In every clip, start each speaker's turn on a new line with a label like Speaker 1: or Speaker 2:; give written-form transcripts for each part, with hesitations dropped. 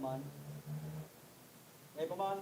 Speaker 1: paman. Ngayon paman.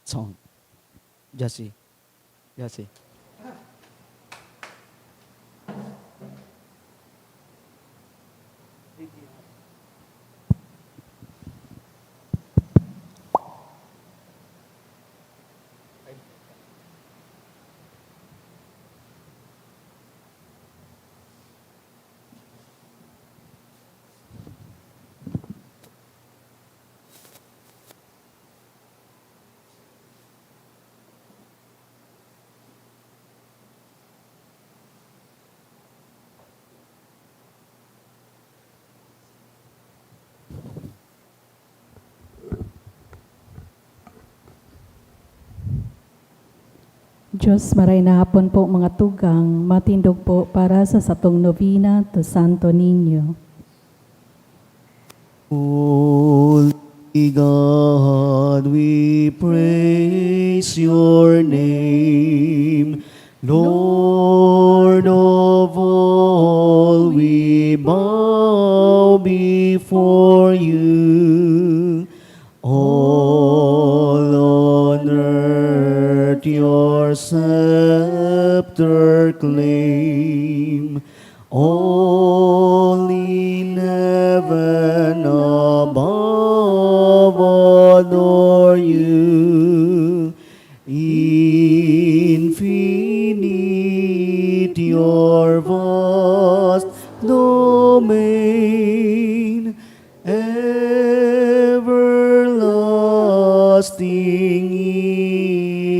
Speaker 2: Song. Jesse. Jesse.
Speaker 3: Diyos, maray na hapon po mga tugang, matindog po para sa satong novena to Santo Niño.
Speaker 1: Holy God, we praise your name. Lord of all, we bow before you. All on earth your scepter claim. All in heaven above adore you. Infinite your vast domain, everlasting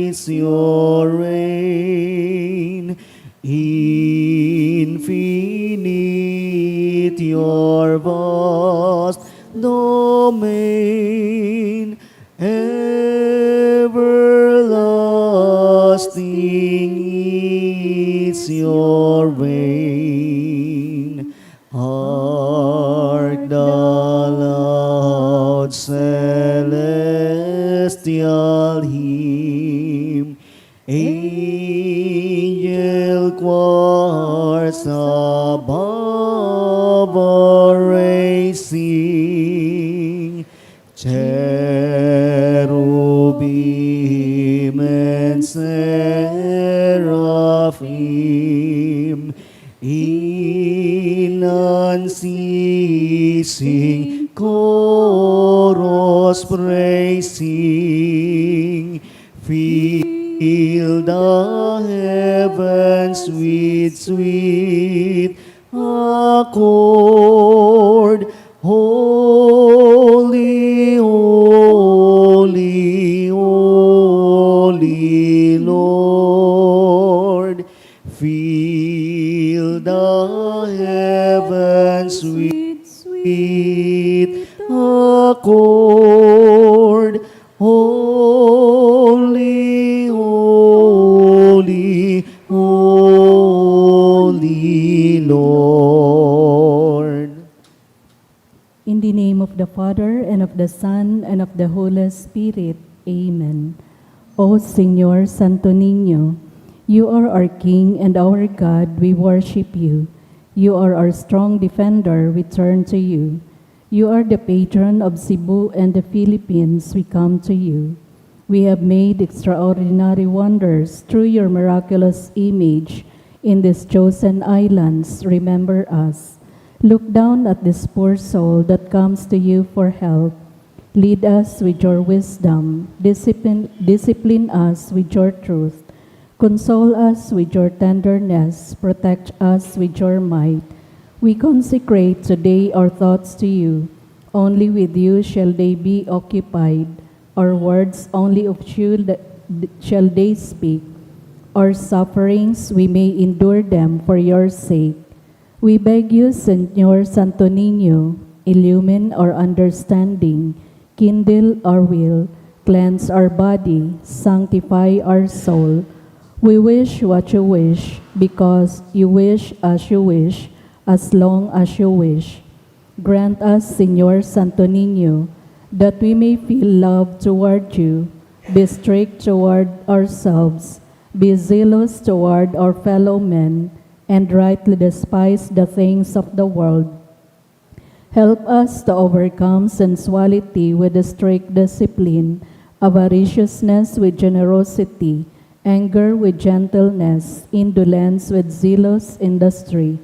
Speaker 1: is your reign. Infinite your vast domain, everlasting is your reign. of all raising, cherubim and seraphim, in unceasing chorus praising, fill the heavens with sweet accord. Holy, holy, holy Lord, fill the heavens with sweet accord. Holy, holy, holy Lord.
Speaker 3: In the name of the Father, and of the Son, and of the Holy Spirit. Amen. O Señor Santo Niño, you are our King and our God, we worship you. You are our strong defender, we turn to you. You are the patron of Cebu and the Philippines, we come to you. We have made extraordinary wonders through your miraculous image in these chosen islands. Remember us. Look down at this poor soul that comes to you for help. Lead us with your wisdom. Discipline us with your truth. Console us with your tenderness. Protect us with your might. We consecrate today our thoughts to you. Only with you shall they be occupied. Our words only of you shall they speak. Our sufferings, we may endure them for your sake. We beg you, Señor Santo Niño, illumine our understanding, kindle our will, cleanse our body, sanctify our soul. We wish what you wish, because you wish, as long as you wish. Grant us, Señor Santo Niño, that we may feel love toward you, be strict toward ourselves, be zealous toward our fellow men, and rightly despise the things of the world. Help us to overcome sensuality with a strict discipline, avariciousness with generosity, anger with gentleness, indolence with zealous industry.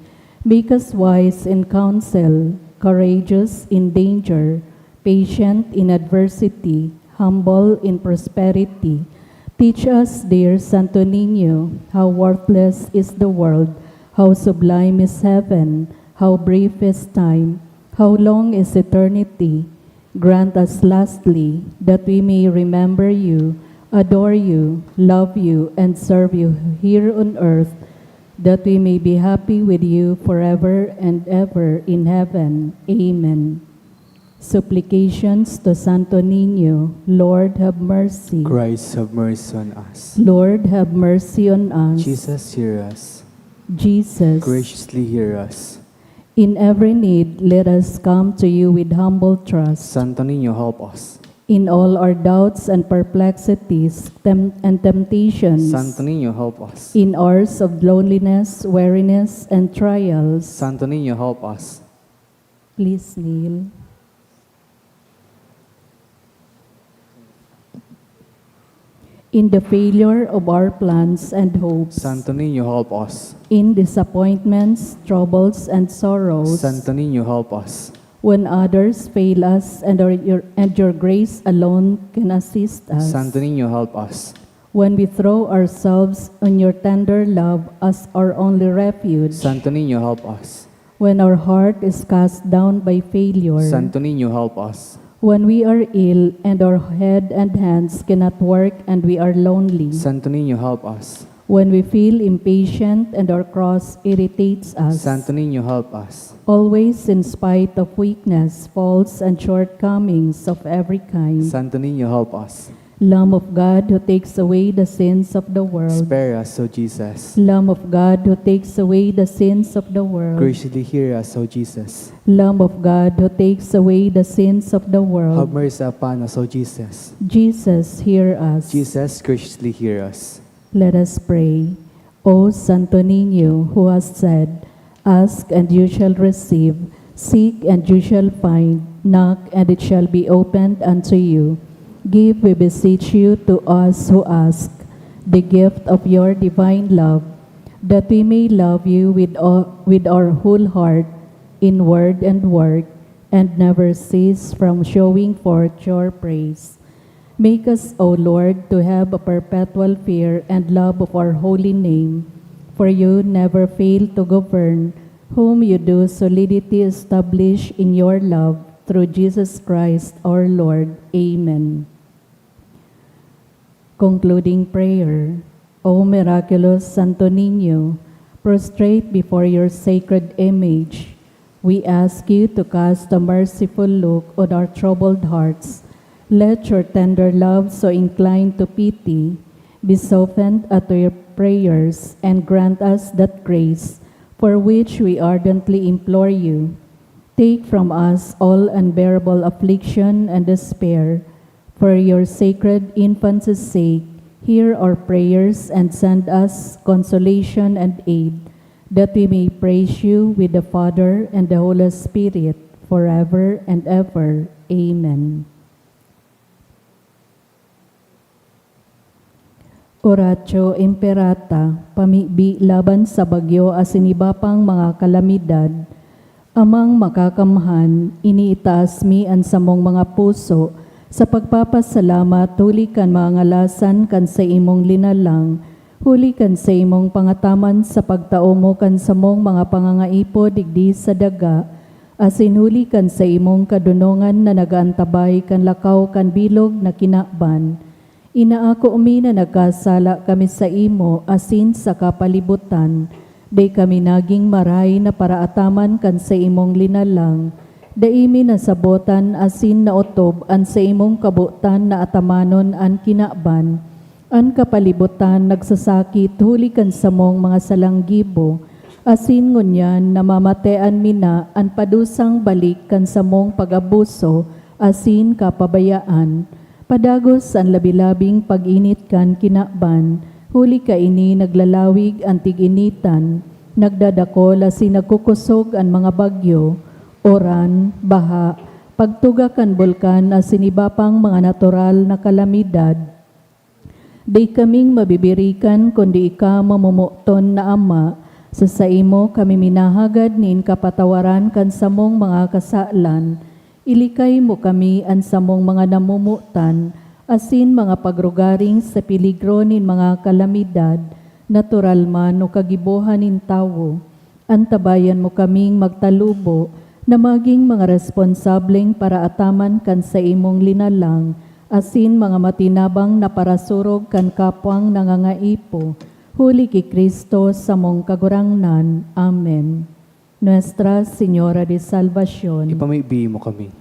Speaker 3: Make us wise in counsel, courageous in danger, patient in adversity, humble in prosperity. Teach us, dear Santo Niño, how worthless is the world, how sublime is heaven, how brief is time, how long is eternity. Grant us lastly that we may remember you, adore you, love you, and serve you here on earth, that we may be happy with you forever and ever in heaven. Amen. Supplications to Santo Niño. Lord, have mercy.
Speaker 2: Christ, have mercy on us.
Speaker 3: Lord, have mercy on us.
Speaker 2: Jesus, hear us.
Speaker 3: Jesus,
Speaker 2: Graciously hear us.
Speaker 3: in every need, let us come to you with humble trust.
Speaker 2: Santo Niño, help us.
Speaker 3: In all our doubts and perplexities and temptations,
Speaker 2: Santo Niño, help us.
Speaker 3: in hours of loneliness, weariness, and trials,
Speaker 2: Santo Niño, help us.
Speaker 3: please kneel. In the failure of our plans and hopes,
Speaker 2: Santo Niño, help us.
Speaker 3: in disappointments, troubles, and sorrows,
Speaker 2: Santo Niño, help us.
Speaker 3: when others fail us and your grace alone can assist us,
Speaker 2: Santo Niño, help us.
Speaker 3: when we throw ourselves on your tender love as our only refuge,
Speaker 2: Santo Niño, help us.
Speaker 3: when our heart is cast down by failure,
Speaker 2: Santo Niño, help us.
Speaker 3: when we are ill and our head and hands cannot work and we are lonely,
Speaker 2: Santo Niño, help us.
Speaker 3: when we feel impatient and our cross irritates us,
Speaker 2: Santo Niño, help us.
Speaker 3: always in spite of weakness, faults, and shortcomings of every kind.
Speaker 2: Santo Niño, help us.
Speaker 3: Lamb of God who takes away the sins of the world.
Speaker 2: Spare us, O Jesus.
Speaker 3: Lamb of God who takes away the sins of the world.
Speaker 2: Graciously hear us, O Jesus.
Speaker 3: Lamb of God who takes away the sins of the
Speaker 2: Have
Speaker 3: world.
Speaker 2: mercy upon us, O Jesus.
Speaker 3: Jesus, hear us.
Speaker 2: Jesus, graciously hear us.
Speaker 3: Let us pray. O Santo Niño, who has said, Ask and you shall receive, seek and you shall find, knock and it shall be opened unto you. Give, we beseech you, to us who ask, the gift of your divine love, that we may love you with our whole heart, in word and work, and never cease from showing forth your praise. Make us, O Lord, to have a perpetual fear and love of our holy name, for you never fail to govern, whom you do solidity establish in your love, through Jesus Christ our Lord. Amen. Concluding prayer. O miraculous Santo Niño, prostrate before your sacred image, we ask you to cast a merciful look on our troubled hearts. Let your tender love, so inclined to pity, be softened at your prayers, and grant us that grace for which we ardently implore you. Take from us all unbearable affliction and despair. For your sacred infant's sake, hear our prayers and send us consolation and aid, that we may praise you with the Father and the Holy Spirit forever and ever. Amen. Oratio Imperata, pamibi laban sa bagyo asinibapang mga kalamidad, amang makakamhan, iniitaas mi ang samong mga puso, sa pagpapasalamat huli kan mga ngalasan kan sa imong linalang, huli kan sa imong pangataman sa pagtao mo kan samong mga pangangaipo digdi sa daga, asin huli kan sa imong kadunongan na nagaantabay kan lakaw kan bilog na kinakban. Inaako umi na nagkasala kami sa imo asin sa kapalibutan, day kami naging maray na paraataman kan sa imong linalang, daimi na sabotan asin na otob an sa imong kabutan na atamanon an kinakban, an kapalibutan nagsasakit huli kan sa mong mga salanggibo, asin ngunyan namamatean mina an padusang balik kan sa mong pag-abuso, asin kapabayaan. Padagos ang labilabing pag-init kan kinakban, huli ka ini naglalawig ang tig-initan, nagdadakol asin nagkukusog ang mga bagyo, oran, baha, pagtuga kan bulkan asin iba pang mga natural na kalamidad. Di kaming mabibirikan kundi ika mamumukton na Ama, sa imo kami minahagad nin kapatawaran kan samong mga kasalan. Ilikay mo kami ang samong mga namumutan, asin mga pagrugaring sa piligro nin mga kalamidad, natural man o kagibuhan nin tawo. Antabayan mo kaming magtalubo, na maging mga responsableng para ataman kan sa imong linalang, asin mga matinabang na parasurog kan kapwang nangangaipo, huli ki Kristo sa mong kagurangnan. Amen. Nuestra Señora de Salvación.
Speaker 2: Ipamaibi mo kami.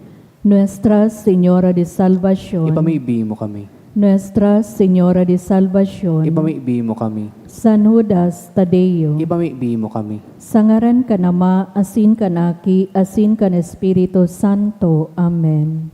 Speaker 3: Nuestra Señora de Salvación.
Speaker 2: Ipamaibi mo kami.
Speaker 3: Nuestra Señora de Salvación.
Speaker 2: Ipamaibi mo kami.
Speaker 3: San Judas Tadeo.
Speaker 2: Ipamaibi mo kami.
Speaker 3: Sangaran ka nama, asin kanaki, asin kan Espiritu Santo. Amen.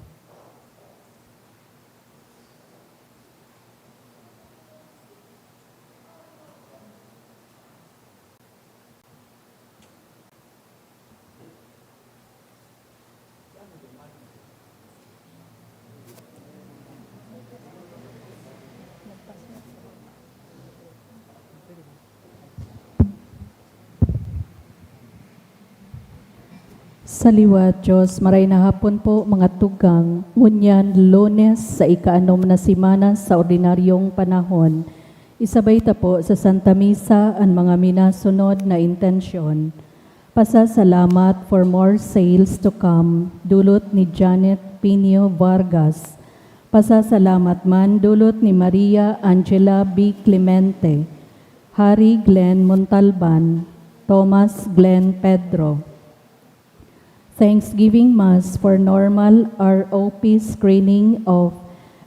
Speaker 3: Sa liwat Diyos, maray na hapon po mga tugang, ngunyan Lunes sa ika-6 na simana sa ordinaryong panahon. Isabay ta po sa Santa Misa ang mga minasunod na intensyon. Pasasalamat for more sales to come, dulot ni Janet Pinio Vargas. Pasasalamat man dulot ni Maria Angela B. Clemente, Harry Glenn Montalban, Thomas Glenn Pedro. Thanksgiving Mass for normal ROP screening of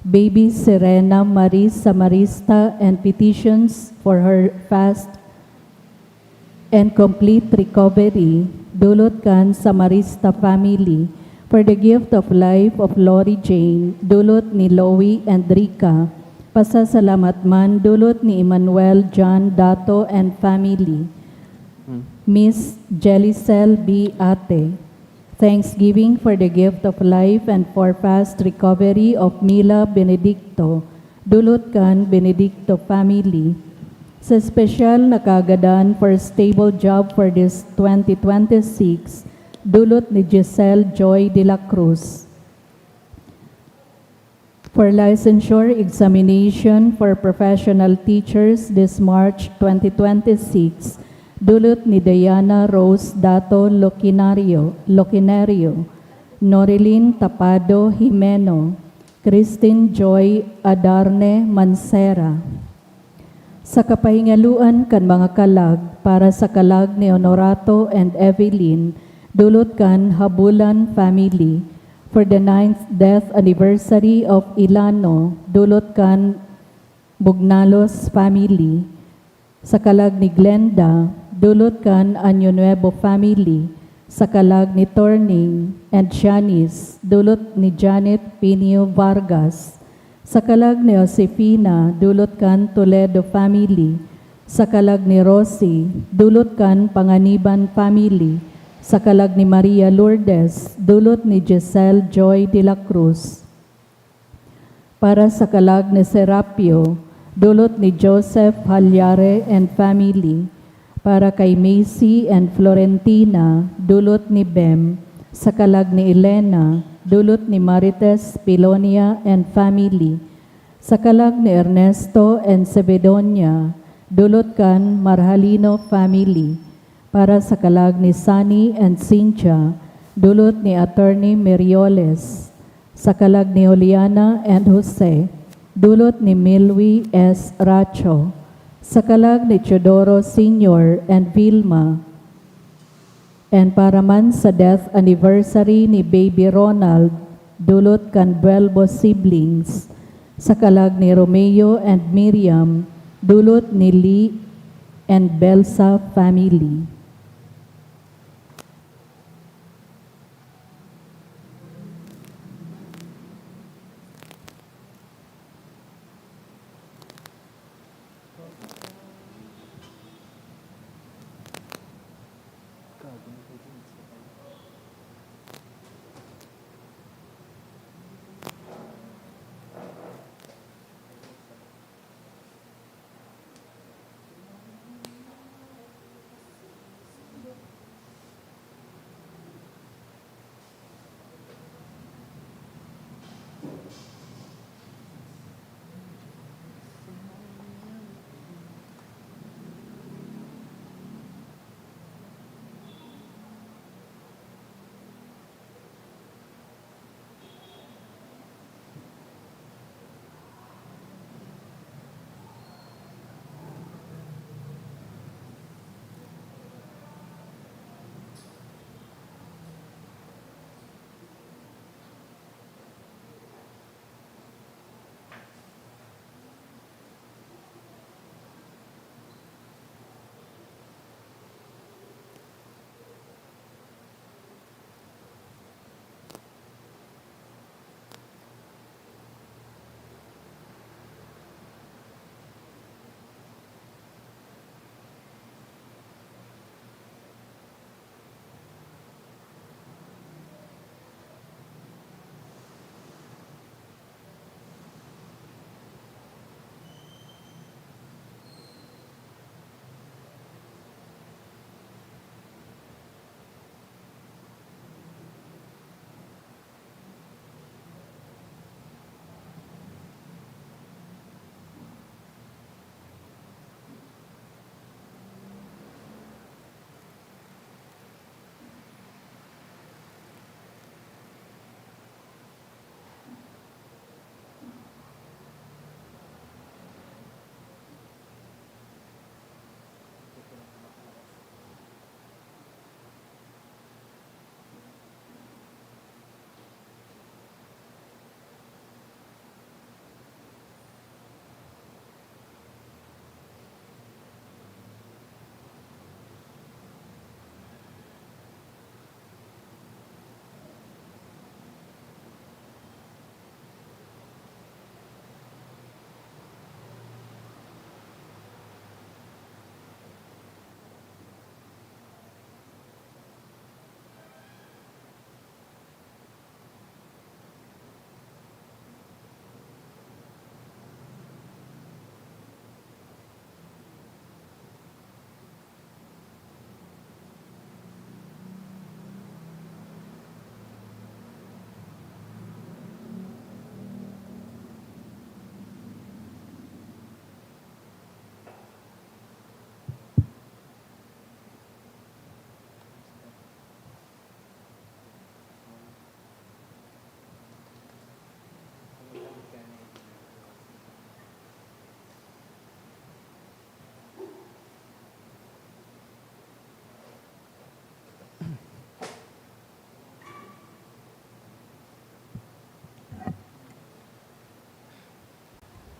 Speaker 3: baby Serena Marie Samarista and petitions for her fast and complete recovery, dulot kan Samarista family, for the gift of life of Lori Jane, dulot ni Loie and Rika, pasasalamat man dulot ni Emmanuel John Dato and family, Miss Jelicel B. Ate. Thanksgiving for the gift of life and for fast recovery of Mila Benedicto, Dulutkan Benedicto family. Sa special na kaagadan for stable job for this 2026, dulot ni Giselle Joy de la Cruz. For licensure examination for professional teachers this March 2026, dulot ni Diana Rose Dato Loquinario, Norilyn Tapado Jimeno, Christine Joy Adarne Mancera. Sa kapahingaluan kan mga kalag para sa kalag ni Honorato and Evelyn, dulot kan Habulan family. For the 9th death anniversary of Ilano, dulot kan Bugnalos family. Sa kalag ni Glenda, dulot kan Año Nuevo family. Sa kalag ni Turning and Janice, dulot ni Janet Pinio Vargas. Sa kalag ni Josefina, dulot kan Toledo family. Sa kalag ni Rosie, dulot kan Panganiban family. Sa kalag ni Maria Lourdes, dulot ni Giselle Joy de la Cruz. Para sa kalag ni Serapio, dulot ni Joseph Halyare and family. Para kay Macy and Florentina, dulot ni Bem. Sa kalag ni Elena, dulot ni Marites Pilonia and family. Sa kalag ni Ernesto and Sebedonia, dulot kan Marhalino family. Para sa kalag ni Sunny and Cynthia, dulot ni Attorney Merioles. Sa kalag ni Juliana and Jose, dulot ni Milwi S. Racho. Sa kalag ni Teodoro Sr. and Vilma. And para man sa death anniversary ni Baby Ronald, dulot kan Buelbo siblings. Sa kalag ni Romeo and Miriam, dulot ni Lee and Belsa family.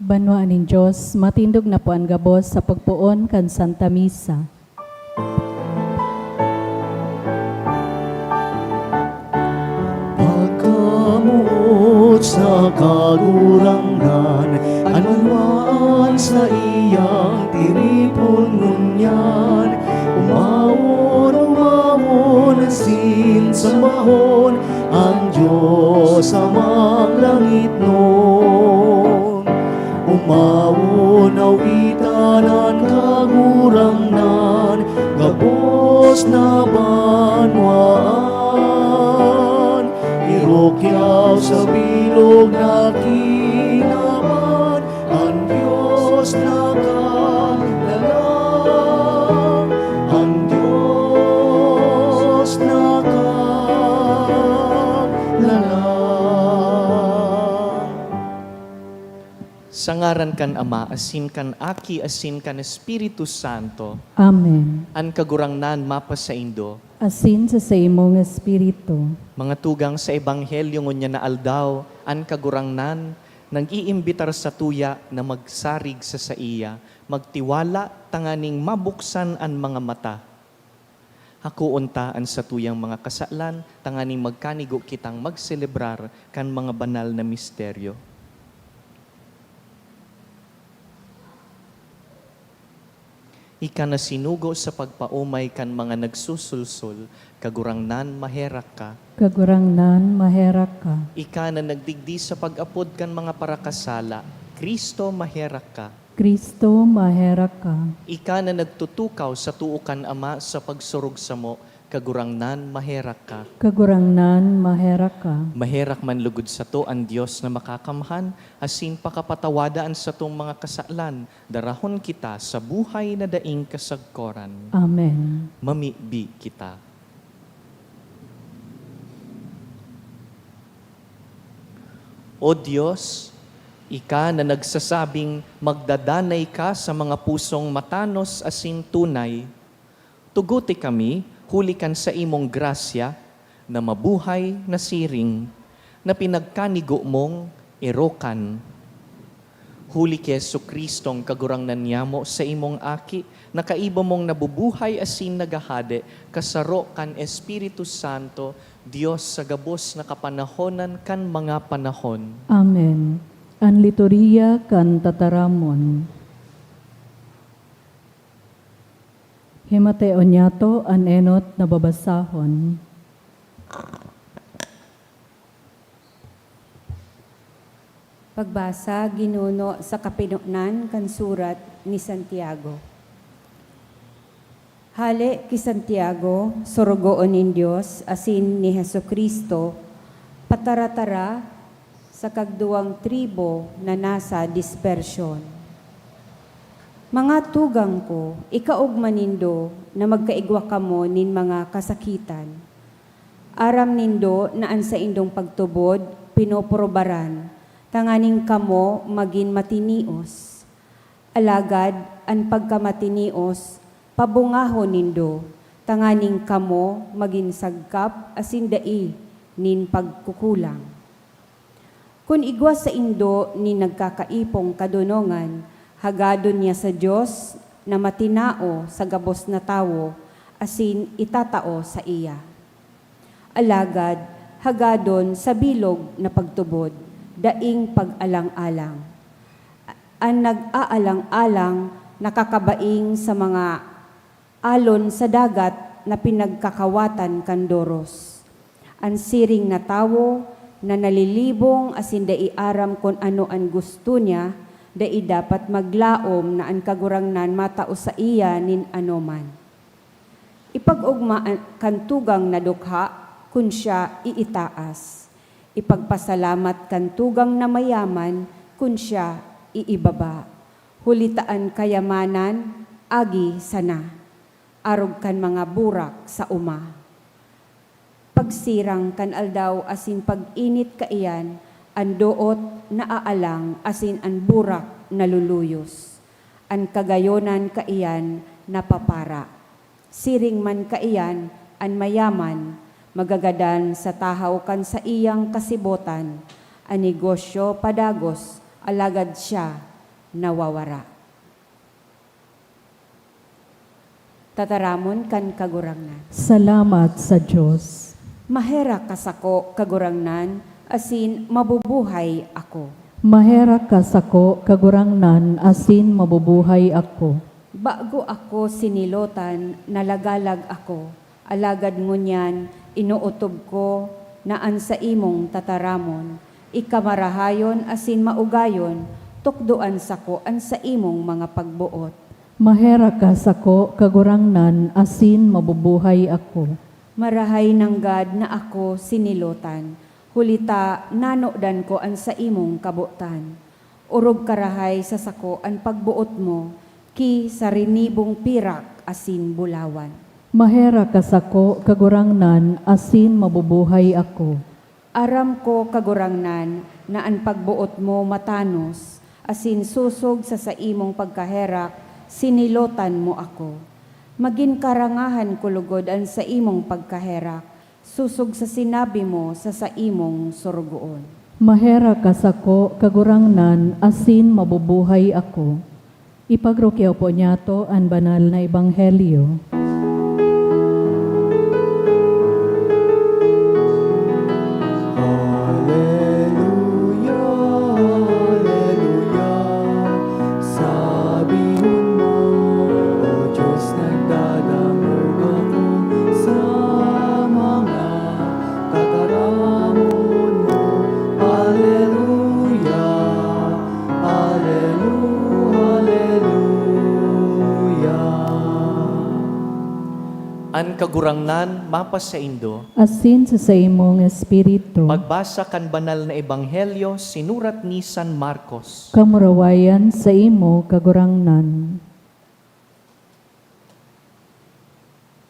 Speaker 3: Banwaan nin Diyos, matindog na po ang gabos sa pagpuon kan Santa Misa.
Speaker 1: Pagkamuot sa kagurangan, anuman sa iyang tiripon ngunyan. Umawon asin sa mahon, ang Diyos amang langit nun. Umawon awitan ang kagurangnan, gabos na banwaan. Irokyaw sa bilog na kinaman, ang Diyos nakalalang, ang Diyos nakalalang.
Speaker 4: Sa ngaran kan Ama, asin kan Aki, asin kan Espiritu Santo,
Speaker 3: Amen.
Speaker 4: an kagurangnan mapa sa Indo,
Speaker 3: Asin sa imong espiritu.
Speaker 4: mga tugang sa Ebanghelyo ngunya na aldaw, an kagurangnan, nag-iimbitar sa tuya na magsarig sa iya, magtiwala tanganing mabuksan an mga mata. Hakuuntaan sa tuyang mga kasalan, tanganing magkanigo kitang magselebrar kan mga banal na misteryo. Ika na sinugo sa pagpaumay kan mga nagsusulsul, kagurangnan maherak ka.
Speaker 3: Kagurangnan, maherak ka.
Speaker 4: Ika na nagdigdi sa pag-apod kan mga parakasala, Kristo maherak ka.
Speaker 3: Kristo, maherak ka.
Speaker 4: Ika na nagtutukaw sa tuukan Ama sa pagsurog sa mo, kagurangnan maherak ka.
Speaker 3: Kagurangnan, maherak ka.
Speaker 4: Maherak man lugod sa to ang Diyos na makakamhan, asin pakapatawadaan sa tong mga kasalan, darahon kita sa buhay na daing kasagkoran.
Speaker 3: Amen.
Speaker 4: Mamibi kita. O Diyos, Ika na nagsasabing magdadanay ka sa mga pusong matanos asin tunay, tuguti kami, hulikan sa imong grasya, na mabuhay na siring, na pinagkanigo mong erokan. Huli kay Jesucristong kagurangnan niyamo sa imong aki, na kaiba mong nabubuhay asin nagahade, kasaro kan Espiritu Santo, Diyos sa gabos na kapanahonan kan mga panahon.
Speaker 3: Amen. An liturhiya kan tataramon. Himateo niyato an enot na babasahon.
Speaker 5: Pagbasa ginuno sa kapinunan kan surat ni Santiago. Hale ki Santiago, sorogoon nin Dios asin ni Hesukristo, pataratara sa kagduwang tribo na nasa dispersyon. Mga tugang ko, ikaugma nindo na magkaigwa kamo nin mga kasakitan. Aram nindo na an sa indong pagtubod, pinoprobaran, tanganing kamo magin matinios. Alagad, an pagkamatinios, pabungahon nindo, tanganing kamo magin sagkap asin dai nin pagkukulang. Kung igwa sa indo ni nagkakaipong kadunongan, hagadon niya sa Diyos na matinao sa gabos na tawo, asin itatao sa iya. Alagad, hagadon sa bilog na pagtubod, daing pag-alang-alang. Ang nag-aalang-alang nakakabaing sa mga alon sa dagat na pinagkakawatan kandoros. Ang siring na tawo na nalilibong asin dai aram kon ano ang gusto niya, dai dapat maglaom na ang kagurangnan matao sa iya nin anoman. Ipag-ugma kan tugang na dukha kun siya iitaas. Ipagpasalamat kan tugang na mayaman kun siya iibaba. Hulitaan kayamanan, agi sana. Arog kan mga burak sa uma. Pagsirang kan aldaw asin pag-init kaiyan, an doot na aalang asin an burak na luluyos. An kagayonan kaiyan napapara. Siring man kaiyan an mayaman, magagadan sa tahaw kan sa iyang kasibotan, an negosyo padagos, alagad siya nawawara. Tataramon kan kagurangnan.
Speaker 3: Salamat sa Diyos.
Speaker 5: Mahera kasako kagurangnan, asin mabubuhay ako.
Speaker 3: Mahera ka sako kagurangnan asin mabubuhay ako.
Speaker 5: Bago ako sinilotan, nalagalag ako. Alagad ngunyan, inuutob ko, naan sa imong tataramon. Ikamarahayon asin maugayon, tukduan sako an sa imong mga pagbuot.
Speaker 3: Mahera ka sako kagurangnan asin mabubuhay ako.
Speaker 5: Marahay ng God na ako sinilotan. Hulita nanokdan ko an sa imong kabutan. Urog karahay sa sako an pagbuot mo, ki sa rinibong pirak asin bulawan.
Speaker 3: Mahera ka sako kagurangnan asin mabubuhay ako.
Speaker 5: Aram ko kagurangnan na ang pagbuot mo matanos, asin susog sa imong pagkaherak, sinilotan mo ako. Magin karangahan kulugod an sa imong pagkaherak, susog sa sinabi mo sa imong surugoon.
Speaker 3: Mahera ka sako kagurangnan asin mabubuhay ako. Ipagrukyaw po niya to ang banal na ebanghelyo.
Speaker 1: Hallelujah, Hallelujah. Sabihin mo, O Diyos, nagdadamag ako sa mga tataramon mo. Hallelujah, Hallelujah, Hallelujah.
Speaker 4: An kagurangnan, mapas sa Indo,
Speaker 3: Asin sa imong espiritu.
Speaker 4: magbasa kan banal na ebanghelyo, sinurat ni San Marcos.
Speaker 3: Kamurawayan sa imo kagurangnan.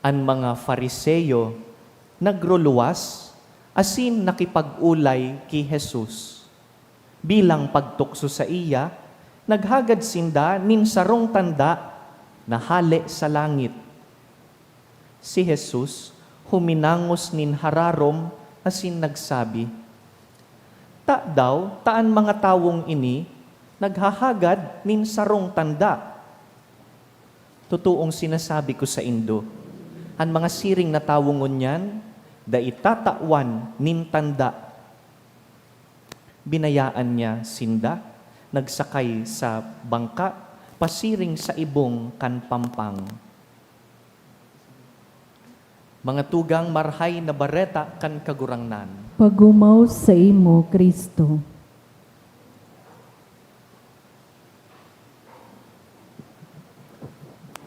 Speaker 4: Ang mga Fariseyo nagruluwas, asin nakipag-ulay ki Jesus. Bilang pagtukso sa iya, naghagad sinda nin sarong tanda na hali sa langit. Si Jesus huminangos nin hararom asin nagsabi, taan mga tawong ini, naghahagad nin sarong tanda. Totoong sinasabi ko sa Indo, ang mga siring na tawong ngunyan, da itatawan nin tanda. Binayaan niya sinda, nagsakay sa bangka, pasiring sa ibong kan pampang. Mga tugang marhay na bareta kan kagurangnan.
Speaker 3: Pagumaw sa imo, Kristo.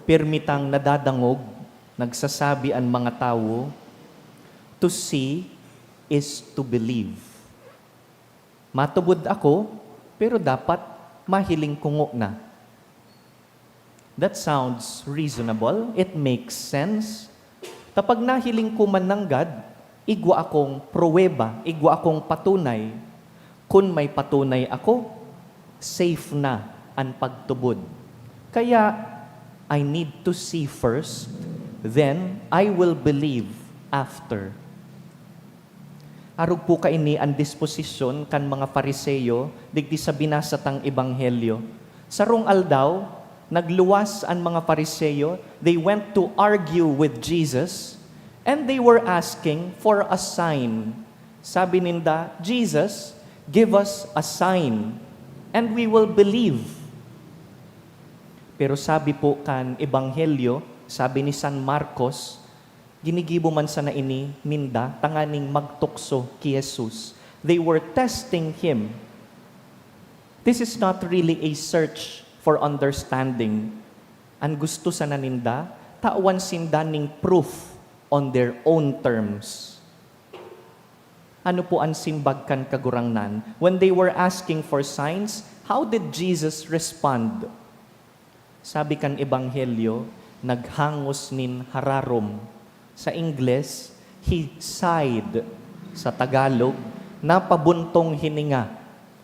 Speaker 4: Pirmitang nadadangog, nagsasabi ang mga tao, to see is to believe. Matubod ako, pero dapat mahiling kungo na. That sounds reasonable. It makes sense. Tapag nahiling ko man ng God, igwa akong pruweba, igwa akong patunay. Kung may patunay ako, safe na ang pagtubod. Kaya, I need to see first, then I will believe after. Arog po kaini ang disposisyon kan mga Fariseyo, digdi sa binasatang ebanghelyo. Sarong aldaw, nagluwas ang mga Fariseyo, they went to argue with Jesus, and they were asking for a sign. Sabi ninda, Jesus, give us a sign, and we will believe. Pero sabi po kan ebanghelyo, sabi ni San Marcos, ginigibo man sa naini, ninda, tanganing magtukso ki Jesus. They were testing Him. This is not really a search for understanding. Ang gusto sa naninda, tawan sindaning proof on their own terms. Ano po ang simbag kan kagurangnan? When they were asking for signs, how did Jesus respond? Sabi kan ebanghelyo, naghangos nin hararom. Sa Ingles, he sighed. Sa Tagalog, napabuntong hininga.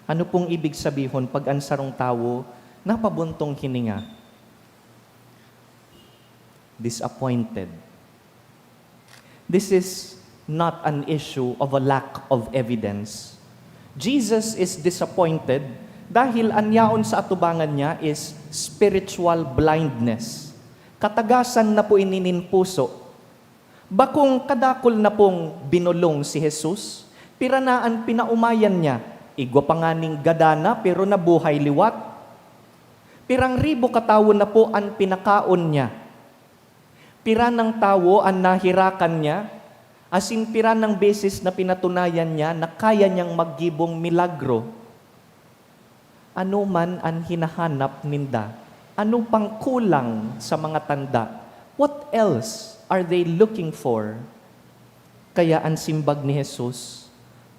Speaker 4: Ano pong ibig sabihin pag ang sarong tao, napabuntong hininga? Disappointed. This is not an issue of a lack of evidence. Jesus is disappointed Dahil anyaon sa atubangan niya is spiritual blindness. Katagasan na po ininin puso. Bakong kadakol na pong binulong si Jesus, piranaan pinaumayan niya, igwa pa nga ning gadana pero nabuhay liwat. Pirang ribo katawo na po ang pinakaon niya. Pira ng tawo ang nahirakan niya, asin pira ng beses na pinatunayan niya na kaya niyang maggibong milagro. Ano man ang hinahanap ninda? Ano pang kulang sa mga tanda? What else are they looking for? Kaya ang simbag ni Jesus,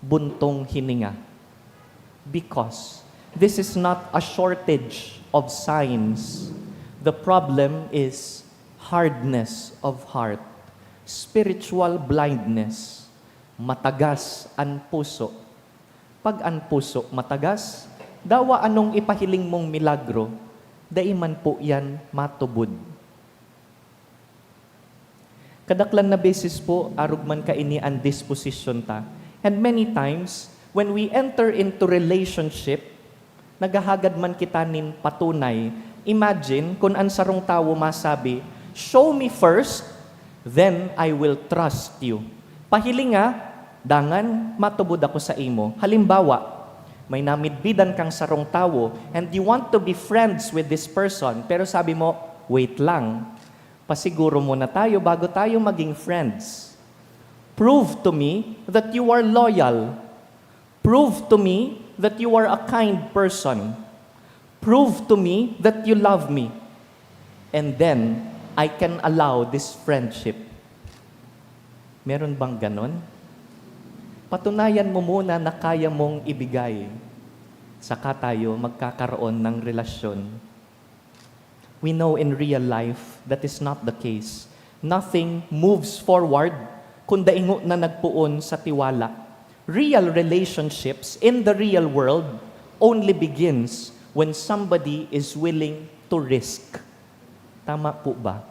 Speaker 4: buntong hininga. Because this is not a shortage of signs. The problem is hardness of heart, spiritual blindness, matagas ang puso. Pag ang puso matagas, dawa anong ipahiling mong milagro, daiman po yan matubod. Kadaklan na beses po, arugman ka ini ang disposition ta. And many times, when we enter into relationship, nagahagad man kita nin patunay. Imagine kung ang sarong tao masabi, show me first, then I will trust you. Pahilinga, dangan matubod ako sa imo. Halimbawa, may namidbidan kang sarong tao and you want to be friends with this person, pero sabi mo, wait lang, pasiguro muna tayo bago tayo maging friends. Prove to me that you are loyal. Prove to me that you are a kind person. Prove to me that you love me. And then, I can allow this friendship. Meron bang ganon? Patunayan mo muna na kaya mong ibigay. Saka tayo magkakaroon ng relasyon. We know in real life that is not the case. Nothing moves forward kung daingo na nagpuon sa tiwala. Real relationships in the real world only begins when somebody is willing to risk. Tama po ba?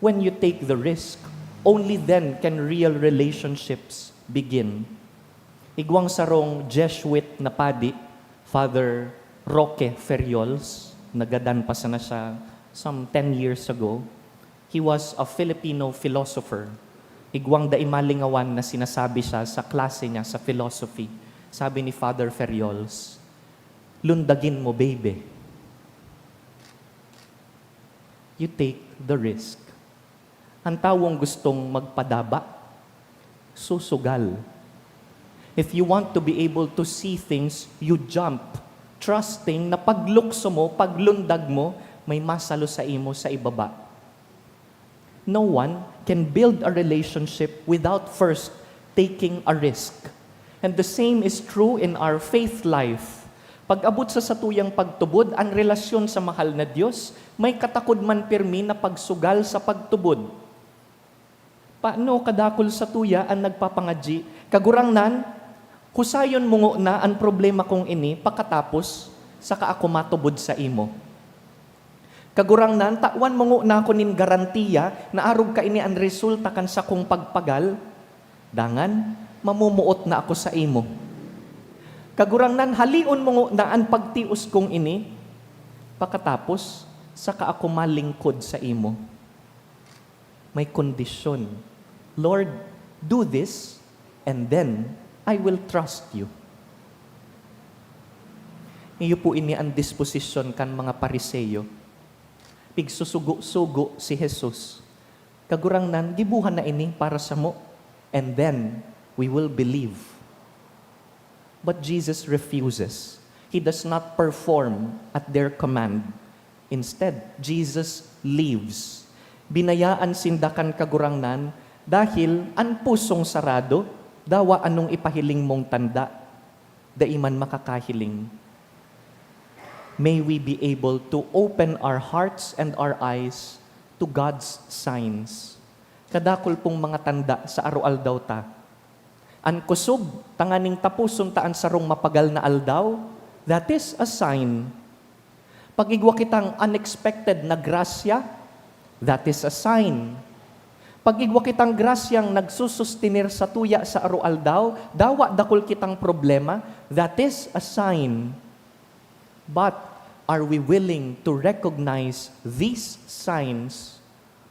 Speaker 4: When you take the risk, only then can real relationships begin. Igwang sarong Jesuit na padi, Father Roque Ferriols, nagadan pa sana siya some 10 years ago. He was a Filipino philosopher. Igwang daimalingawan na sinasabi siya sa klase niya sa philosophy. Sabi ni Father Ferriols, lundagin mo, baby. You take the risk. Ang tawong gustong magpadaba, susugal. If you want to be able to see things, you jump, trusting na paglukso mo, paglundag mo, may masalo sa imo sa ibaba. No one can build a relationship without first taking a risk. And the same is true in our faith life. Pag-abot sa satuyang pagtubod, ang relasyon sa mahal na Diyos, may katakod man pirmi na pagsugal sa pagtubod. Paano kadakol sa tuya ang nagpapangadji? Kagurangnan, husayon mungo na ang problema kong ini, pakatapos, saka ako matubod sa imo. Kagurangnan, tawan mungo na ako nin garantiya na arog ka ini ang resulta kan sa kong pagpagal, dangan, mamumuot na ako sa imo. Kagurangnan, halion mungo na ang pagtius kong ini, pakatapos, saka ako malingkod sa imo. May kondisyon. Lord, do this, and then I will trust you. Iyo po ini ang disposisyon kan mga Pariseyo. Pigsusugo-sugo si Jesus. Kagurangnan, gibuhan na ini para sa mo, and then we will believe. But Jesus refuses. He does not perform at their command. Instead, Jesus leaves. Binayaan sindakan kagurangnan dahil ang pusong sarado, dawa anong ipahiling mong tanda, daiman makakahiling. May we be able to open our hearts and our eyes to God's signs. Kadakol pong mga tanda sa araw-aldaw ta. An kusog, tanganing tapuson taan sarong mapagal na aldaw, that is a sign. Pag-igwa kitang unexpected na grasya, that is a sign. Pag-igwa kitang grasyang nagsusustinir sa tuya sa araw-aldaw, dawa dakol kitang problema, that is a sign. But are we willing to recognize these signs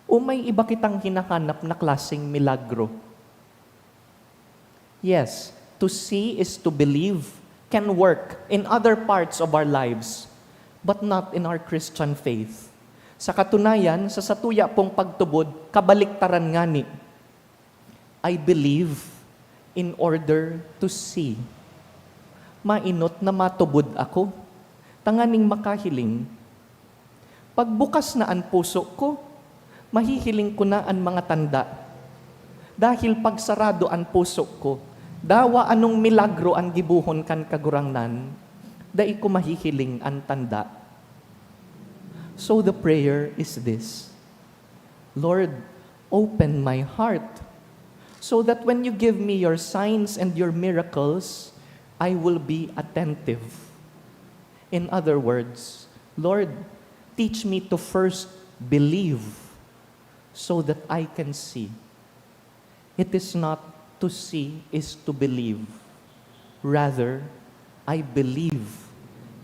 Speaker 4: o may iba kitang hinahanap na klaseng milagro? Yes, to see is to believe can work in other parts of our lives, but not in our Christian faith. Sa katunayan, sa satuya pong pagtubod, kabaliktaran nga ni, I believe in order to see. Mainot na matubod ako, tanganing makahiling. Pagbukas na ang puso ko, mahihiling ko na ang mga tanda. Dahil pagsarado ang puso ko, dawa anong milagro ang gibuhon kan kagurangnan, dai ko mahihiling ang tanda. So the prayer is this: Lord, open my heart, so that when you give me your signs and your miracles, I will be attentive. In other words, Lord, teach me to first believe so that I can see. It is not to see is to believe. Rather, I believe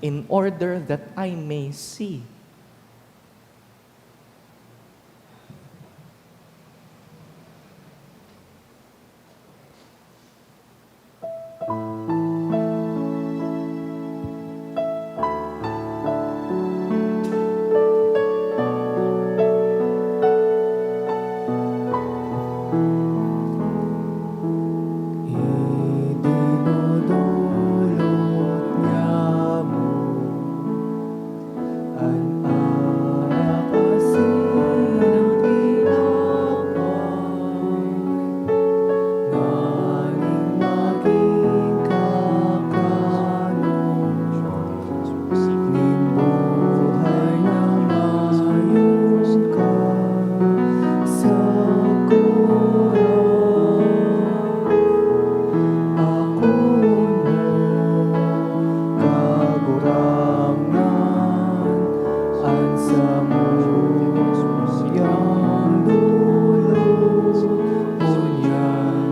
Speaker 4: in order that I may see.
Speaker 1: Idinudulot niya mo ang ara kasi ng tinapay, nanging maging kakanon, nimbuhay na mayon ka sa ako kagurangan ang samuyang dulot ngunyan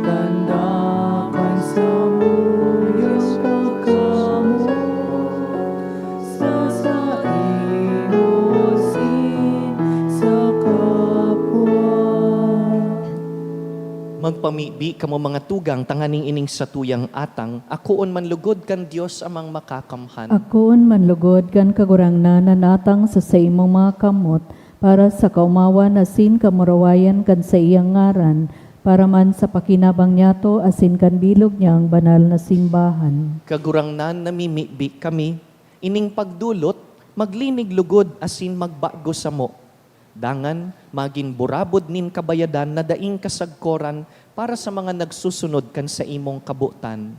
Speaker 1: tandakan samuyang pagkamot sa inosin sa kapwa.
Speaker 4: Magpamibi kamo mga tugang tanganing ining satuyang atang, akoon man lugod kan Dios amang makakamhan.
Speaker 3: Akoon manlugod kan kagurangnan na natang sa imong mga kamot, para sa kaumawan asin kamurawayan kan sa iyang ngaran, para man sa pakinabang niyato asin kan bilog niyang banal na simbahan.
Speaker 4: Kagurangnan namimibi kami, ining pagdulot, maglinig lugod asin magbago sa mo. Dangan, maging burabod nin kabayadan na daing kasagkoran para sa mga nagsusunod kan sa imong kabutan.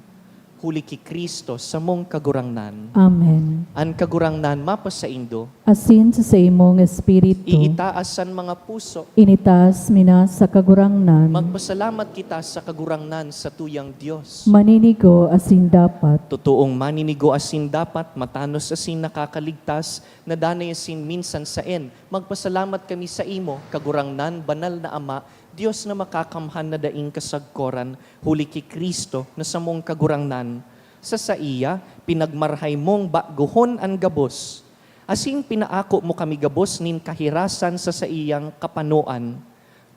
Speaker 4: Huli ki Kristo sa mong kagurangnan.
Speaker 3: Amen.
Speaker 4: An kagurangnan mapasaindo,
Speaker 3: Asin sa imong espiritu,
Speaker 4: iitaasan mga puso.
Speaker 3: initas mina sa kagurangnan,
Speaker 4: Magpasalamat kita sa kagurangnan sa tuyang Diyos.
Speaker 3: maninigo asin dapat,
Speaker 4: Totoong maninigo asin dapat, matanos asin nakakaligtas, na danay asin minsan saen. Magpasalamat kami sa imo, kagurangnan, banal na Ama, Diyos na makakamhan na daing kasagkoran, huli ki Kristo na sa mong kagurangnan. Sa iya, pinagmarhay mong baguhon ang gabos. Asin pinaako mo kami gabos nin kahirasan sa iyang kapanuan.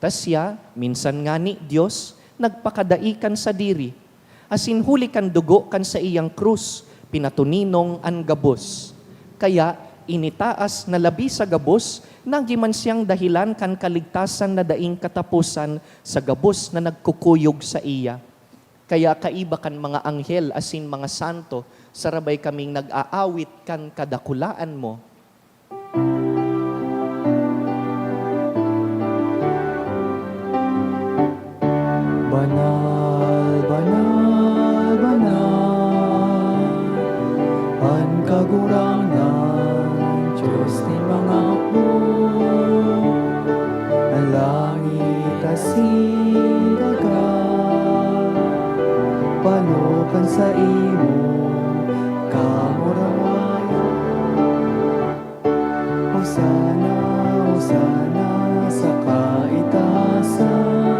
Speaker 4: Tasya, minsan nga ni Diyos, nagpakadaikan sa diri. Asin huli kan dugo kan sa iyang krus, pinatuninong ang gabos. Kaya, initaas na labi sa gabos, nagiman siyang dahilan kan kaligtasan na daing katapusan sa gabos na nagkukuyog sa iya. Kaya kaiba kan mga anghel asin mga santo, sarabay kaming nag-aawit kan kadakulaan mo.
Speaker 1: Banal, banal, banal, ang kagurangan, Diyos ni mga apo, ang langit asin dagat, panukan sa imo, kamurawayan. Hosana, Hosana sa kaitasan,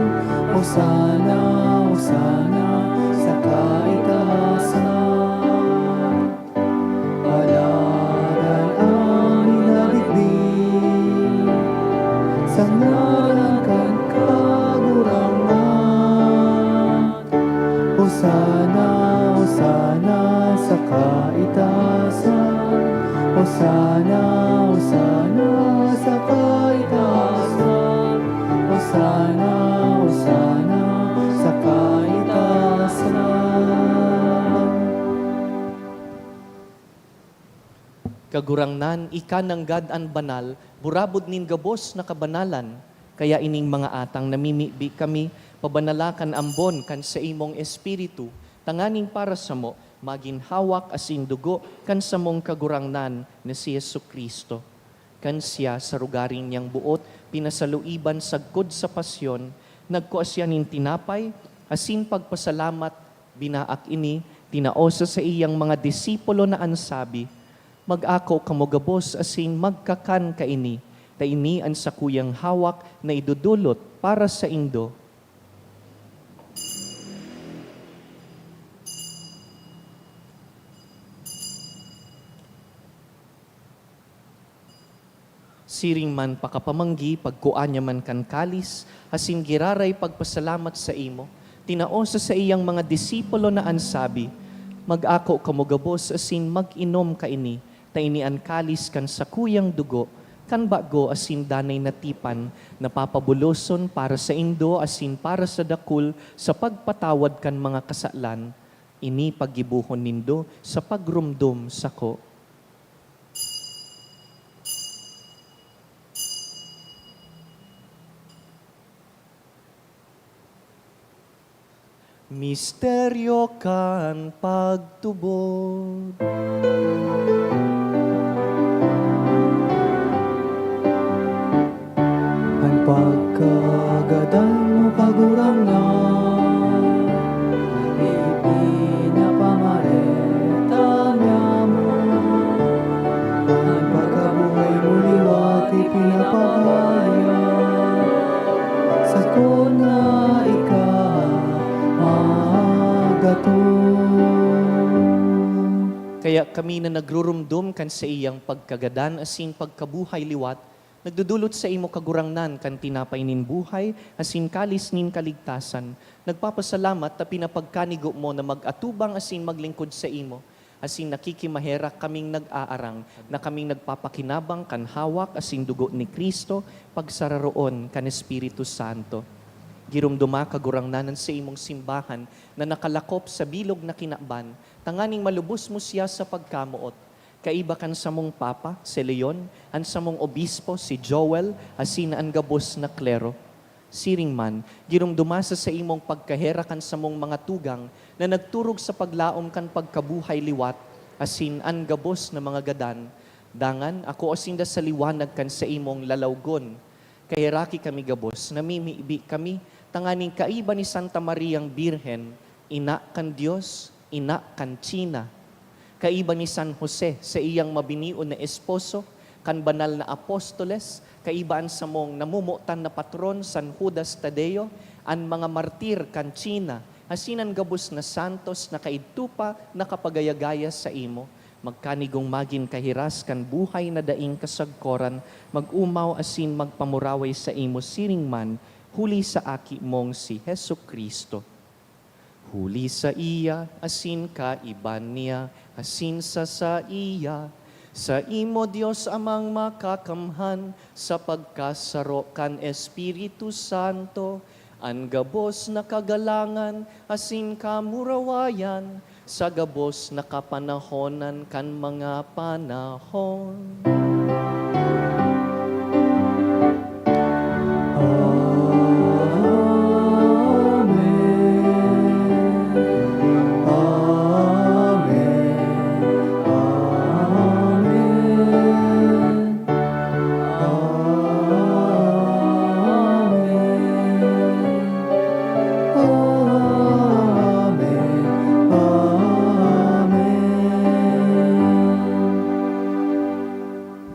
Speaker 1: Hosana, Hosana sa kaitasan. Ala Hosana, Hosana sa kaitaasan. Hosana, Hosana sa kaitaasan. Hosana, Hosana sa kaitaasan.
Speaker 4: Kagurangnan, ika ng God an banal, burabod nin gabos na kabanalan. Kaya ining mga atang namimibi kami, pabanalakan ambon kan sa imong espiritu, tanganing para sa mo, maging hawak asin dugo kan sa mong kagurangnan na si Jesucristo. Kan siya sa rugaring niyang buot, pinasaluiban sagkod sa pasyon, nagkuasyanin tinapay, asin pagpasalamat, binaak ini, tinaosa sa iyang mga disipulo na ansabi, mag-ako kamugabos asin magkakan kaini, taini ang sakuyang hawak na idudulot para sa indo. Siring man pakapamanggi, pagkuanya man kan kalis, asin giraray pagpasalamat sa imo, tinaosa sa iyang mga disipulo na ansabi, mag-ako kamugabos asin mag-inom kaini, tainian kalis kan sakuyang dugo, kan bago asin danay natipan, napapabuloson para sa indo asin para sa dakul, sa pagpatawad kan mga kasalan, ini paggibuhon nindo sa pagrumdum sako. Misteryo kan pagtubod.
Speaker 1: Ang pagkagadan mo kagurangnan, ipinapamareta niya mo. Ang pagkabuhay mo liwat ipinapahaya, sa kuna ikaw magaton.
Speaker 4: Kaya kami na nagrurumdum kan sa iyang pagkagadan asin pagkabuhay liwat, nagdudulot sa imo kagurangnan kan tinapay nin buhay, asin kalis nin kaligtasan. Nagpapasalamat ta pinapagkanigo mo na mag-atubang asin maglingkod sa imo. Asin nakikimahera kaming nag-aarang, na kaming nagpapakinabang kan hawak asin dugo ni Kristo, pagsararoon kan Espiritu Santo. Girumduma kagurangnanan sa imong simbahan na nakalakop sa bilog na kinaban, tanganing malubos mo siya sa pagkamuot. Kaiba kan sa mong Papa, si Leon, an sa mong Obispo, si Joel, asin ang gabos na klero. Siring man, girumduma sa imong pagkahera kan sa mong mga tugang na nagturog sa paglaom kan pagkabuhay liwat, asin ang gabos na mga gadan. Dangan, ako asinda sa liwanag kan sa imong lalawgon. Kahiraki kami gabos, namimibi kami, tanganing kaiba ni Santa Mariang Birhen, ina kan Diyos, ina kan China. Kaiba ni San Jose sa iyang mabinion na esposo, kan banal na apostoles, kaibaan sa mong namumutan na patron San Judas Tadeo, an mga martir kan China, asinan gabos na santos na kaidtupa na kapagayagaya sa imo, magkanigong magin kahiras kan buhay na daing kasagkoran, mag-umaw asin magpamuraway sa imo siring man, huli sa aki mong si Jesucristo. Huli sa iya, asin ka iban niya, asin sa iya, sa imo Dios amang makakamhan, sa pagkasaro kan Espiritu Santo, an gabos na kagalangan, asin kamurawayan, sa gabos na kapanahonan kan mga panahon.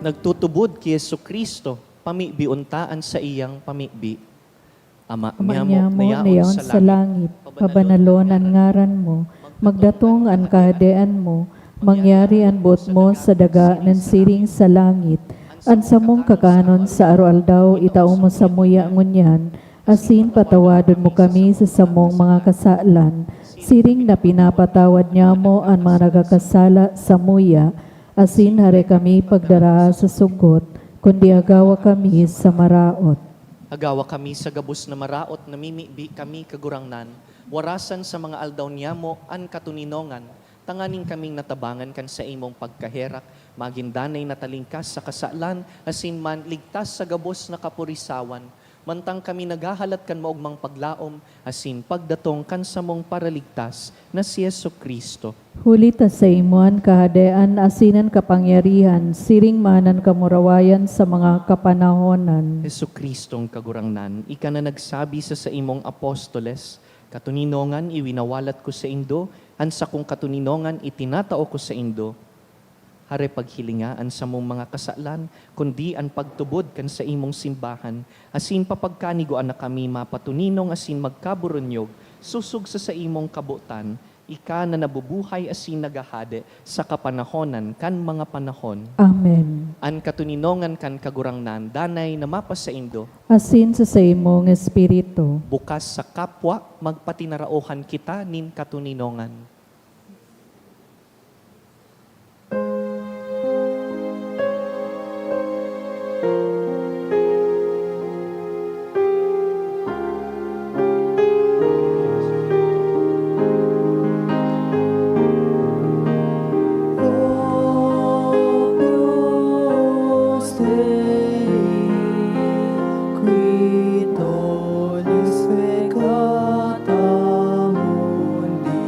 Speaker 4: Nagtutubod ki Jesucristo, pamibi untaan sa iyang pamibi. Ama niya mo,
Speaker 3: nayaon sa langit, pabanalon ang ngaran mo, magdatong ang kahadean mo, mangyari ang bot mo sa daga ng siring sa langit, ang samong kakanon sa araw-aldaw itao mo sa muya ngunyan, asin patawadon mo kami sa samong mga kasalan, Siring na pinapatawad niya mo ang mga nagakasala sa muya, asin hare kami pagdara sa sugot, kundi agawa kami sa maraot.
Speaker 4: Agawa kami sa gabos na maraot, namimibi kami kagurangnan, warasan sa mga aldaw niya mo an katuninongan, tanganing kaming natabangan kan sa imong pagkaherak, magindanay na talingkas sa kasalan, asin man ligtas sa gabos na kapurisawan, mantang kami naghahalat kan maugmang paglaom, asin pagdatong kan sa mong paraligtas na si Jesucristo.
Speaker 3: Huli ta sa imuan kahadean asinan kapangyarihan, siring manan kamurawayan sa mga kapanahonan.
Speaker 4: Jesucristong kagurangnan, ika na nagsabi sa imong apostoles, katuninongan iwinawalat ko sa indo, ansa kong katuninongan itinatao ko sa indo, hare paghilingaan sa mong mga kasalan, kundi ang pagtubod kan sa imong simbahan, asin papagkaniguan na kami mapatuninong asin magkaburunyog, susug sa imong kabutan, ika na nabubuhay asin nagahade sa kapanahonan kan mga panahon.
Speaker 3: Amen.
Speaker 4: An katuninongan kan kagurangnan, danay na mapasa indo,
Speaker 3: Asin sa imong espiritu.
Speaker 4: bukas sa kapwa, magpatinaraohan kita nin katuninongan.
Speaker 1: Opus Dei, qui tollis peccata mundi,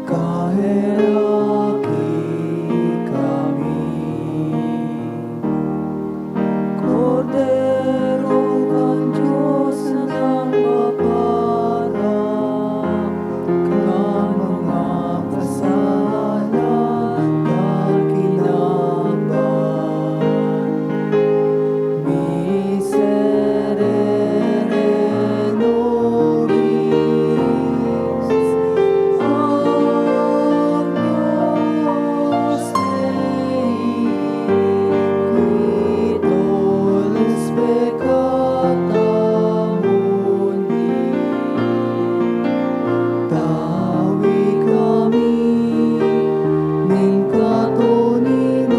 Speaker 1: caheraki kami. Cordero kan Diyos na nagpapara, kan mga kasalan kakinaban. Miserere nobis, Agnus Dei, qui tollis peccata mundi. Tawi kami ning katuninongan.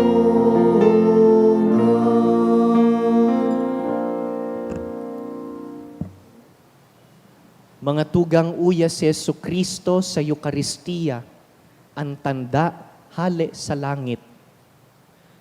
Speaker 4: Mga tugang uya si Jesucristo sa Eukaristiya, ang tanda hale sa langit.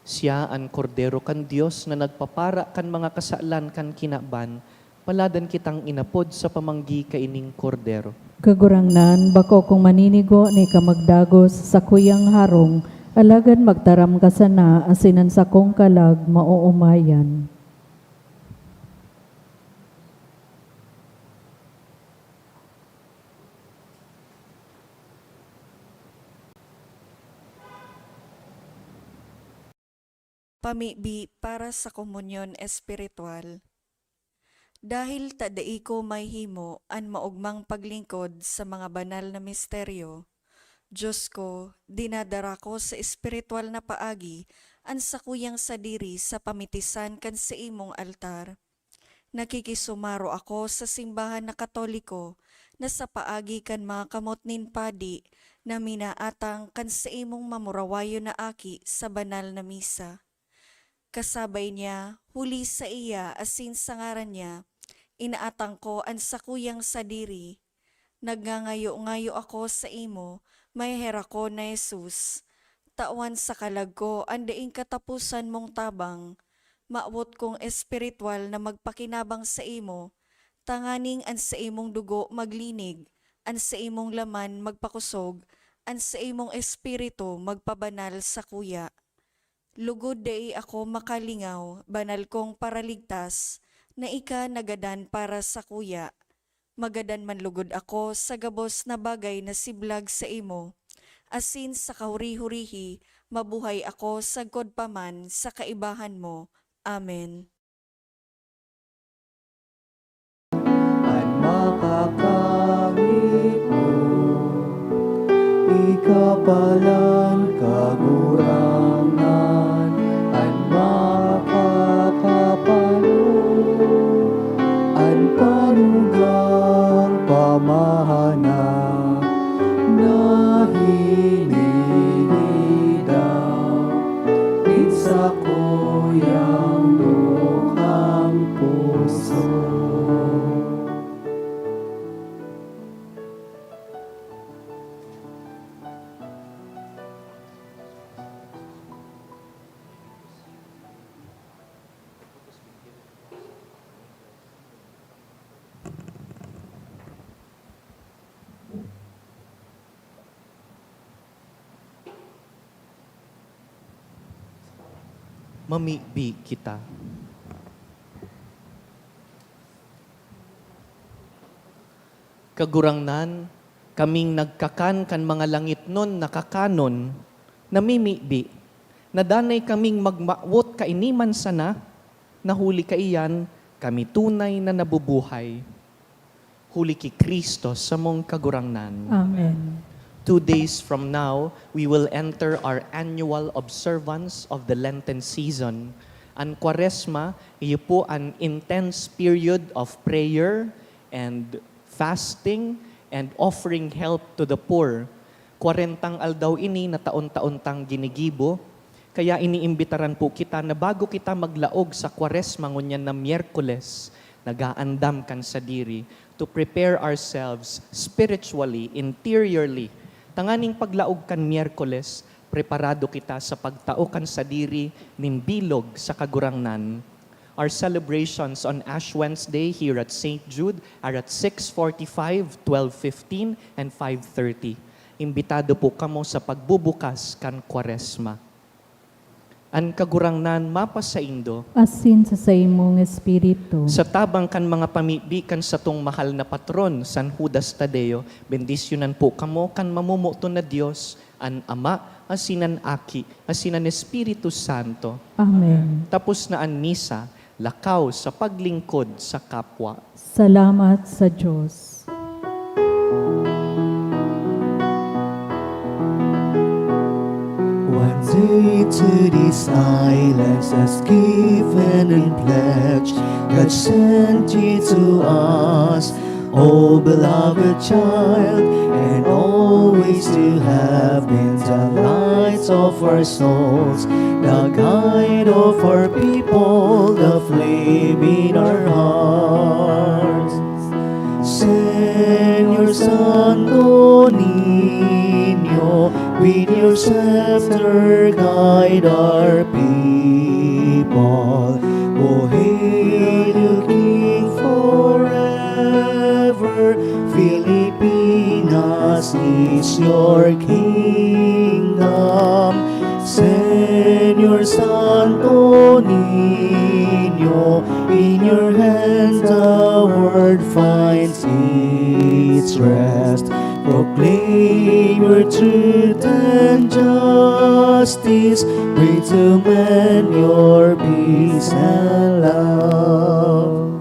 Speaker 4: Siya ang kordero kan Dios na nagpapara kan mga kasalan kan kinaban, paladan kitang inapod sa pamanggi kaining kordero.
Speaker 3: Kagurangnan, bako kung maninigo ni kamagdagos sa kuyang harong, alagan magtaram ka sana, asinan sa kong kalag mauumayan.
Speaker 6: Pamibi para sa komunyon espiritual. Dahil tadai ko may himo an maugmang paglingkod sa mga banal na misteryo, Diyos ko, dinadara ko sa espiritual na paagi an sakuyang sadiri sa pamitisan kan sa imong altar. Nakikisumaro ako sa simbahan na katoliko na sa paagi kan mga kamot nin padi na minaatang kan sa imong mamurawayo na aki sa banal na misa. Kasabay niya, huli sa iya asin sa ngaran niya, inaatang ko ang sakuyang sadiri. Nagngangayo-ngayo ako sa imo, may hera ko na Jesus. Tawan sa kalag ko, andaing katapusan mong tabang. Maawot kong espiritual na magpakinabang sa imo, tanganing an sa imong dugo maglinig, an sa imong laman magpakusog, an sa imong espiritu magpabanal sa kuya. Lugod dai ako makalingaw, banal kong paraligtas, na ika nagadan para sa kuya. Magadan man lugod ako sa gabos na bagay na siblag sa imo. Asin sa kahuri-hurihi, mabuhay ako sa godpaman sa kaibahan mo. Amen.
Speaker 1: At makakangipon, ikapalan kagurangan, at makakapalo, at panugang mahana na hinihidaw sa kuyang lukhang puso.
Speaker 4: Mamibi kita. Kagurangnan, kaming nagkakan kan mga langit nun nakakanon, namimibi, nadanay kaming magmawot kainiman sana, nahuli kaiyan, kami tunay na nabubuhay. Huli ki Kristo sa mong kagurangnan.
Speaker 3: Amen.
Speaker 4: 2 days from now, we will enter our annual observance of the Lenten season. Ang Kwaresma, iyo po an intense period of prayer and fasting and offering help to the poor. 40 aldaw ini na taon-taon-tang ginigibo. Kaya iniimbitaran po kita na bago kita maglaog sa Kwaresma ngunyan na Miyerkules, nagaandam kan sa diri to prepare ourselves spiritually, interiorly. Tanganing paglaog kan Miyerkules, preparado kita sa pagtao kan sa diri nin bilog sa kagurangnan. Our celebrations on Ash Wednesday here at St. Jude are at 6:45, 12:15, and 5:30. Imbitado po kamo sa pagbubukas kan Kwaresma. An kagurangnan mapasaindo,
Speaker 3: Asin sa imong espiritu.
Speaker 4: sa tabang kan mga pamibikan sa tong mahal na patron, San Judas Tadeo, bendisyonan po kamo kan mamumuto na Diyos, an Ama, asinan Aki, asinan Espiritu Santo.
Speaker 3: Amen.
Speaker 4: Tapos na an misa, lakaw sa paglingkod sa kapwa.
Speaker 3: Salamat sa Diyos.
Speaker 1: One day to this silence has given and pledged, God sent you to us, O beloved child, and always to have been the light of our souls, the guide of our people, the flame in our hearts. Send your Son, O Niño, with your scepter guide our people. O hail you, King forever, Filipinas is your kingdom. Send your Son, O Niño, in your hands the word finds its rest. Proclaim your truth and justice, bring to men your peace and love.